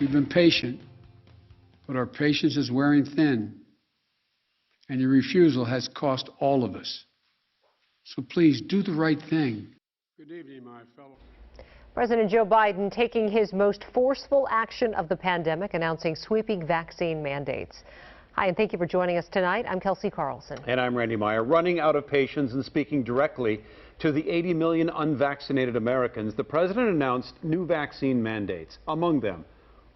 We've been patient, but our patience is wearing thin, and your refusal has cost all of us. So please do the right thing. Good evening, my fellow. President Joe Biden taking his most forceful action of the pandemic, announcing sweeping vaccine mandates. Hi, and thank you for joining us tonight. I'm Kelsey Carlson. And I'm Randy Meyer. Running out of patience and speaking directly to the 80 million unvaccinated Americans, the president announced new vaccine mandates. Among them,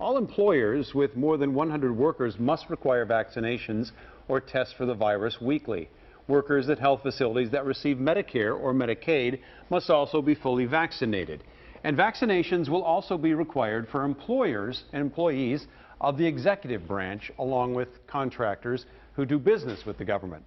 all employers with more than 100 workers must require vaccinations or tests for the virus weekly. Workers at health facilities that receive Medicare or Medicaid must also be fully vaccinated. And vaccinations will also be required for employers and employees of the executive branch, along with contractors who do business with the government.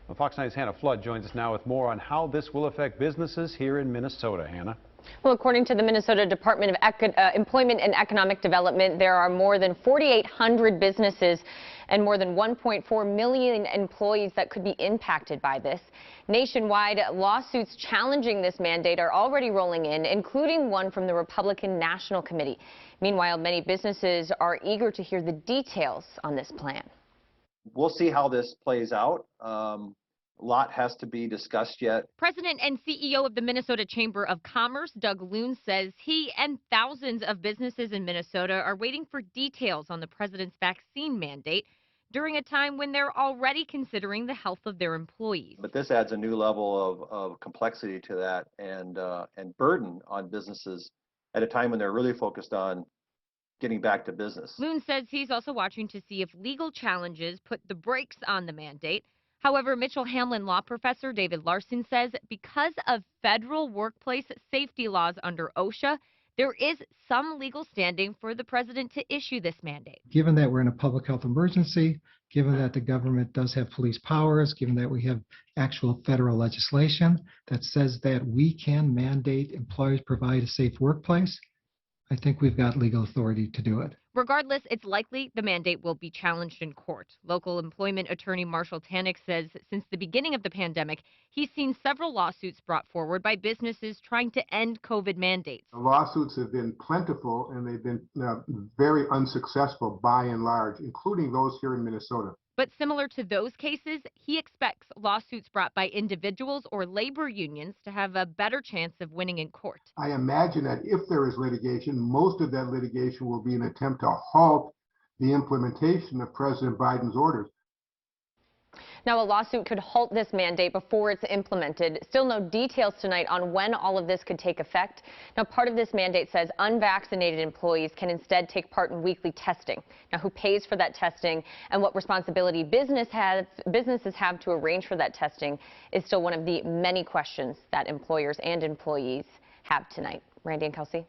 Well, Fox 9's Hannah Flood joins us now with more on how this will affect businesses here in Minnesota. Hannah? Well, according to the Minnesota Department of Employment and Economic Development, there are more than 4,800 businesses and more than 1.4 million employees that could be impacted by this. Nationwide, lawsuits challenging this mandate are already rolling in, including one from the Republican National Committee. Meanwhile, many businesses are eager to hear the details on this plan. We'll see how this plays out. A lot has to be discussed yet. President and CEO of the Minnesota Chamber of Commerce, Doug Loon, says he and thousands of businesses in Minnesota are waiting for details on the president's vaccine mandate during a time when they're already considering the health of their employees. But this adds a new level of complexity to that and burden on businesses at a time when they're really focused on getting back to business. Loon says he's also watching to see if legal challenges put the brakes on the mandate. However, Mitchell Hamlin law professor David Larson says because of federal workplace safety laws under OSHA, there is some legal standing for the president to issue this mandate. Given that we're in a public health emergency, given that the government does have police powers, given that we have actual federal legislation that says that we can mandate employers provide a safe workplace, I think we've got legal authority to do it. Regardless, it's likely the mandate will be challenged in court. Local employment attorney Marshall Tannick says since the beginning of the pandemic, he's seen several lawsuits brought forward by businesses trying to end COVID mandates. The lawsuits have been plentiful and they've been very unsuccessful by and large, including those here in Minnesota. But similar to those cases, he expects lawsuits brought by individuals or labor unions to have a better chance of winning in court. I imagine that if there is litigation, most of that litigation will be an attempt to halt the implementation of President Biden's orders. Now, a lawsuit could halt this mandate before it's implemented. Still no details tonight on when all of this could take effect. Now, part of this mandate says unvaccinated employees can instead take part in weekly testing. Now, who pays for that testing and what responsibility businesses have to arrange for that testing is still one of the many questions that employers and employees have tonight. Randy and Kelsey.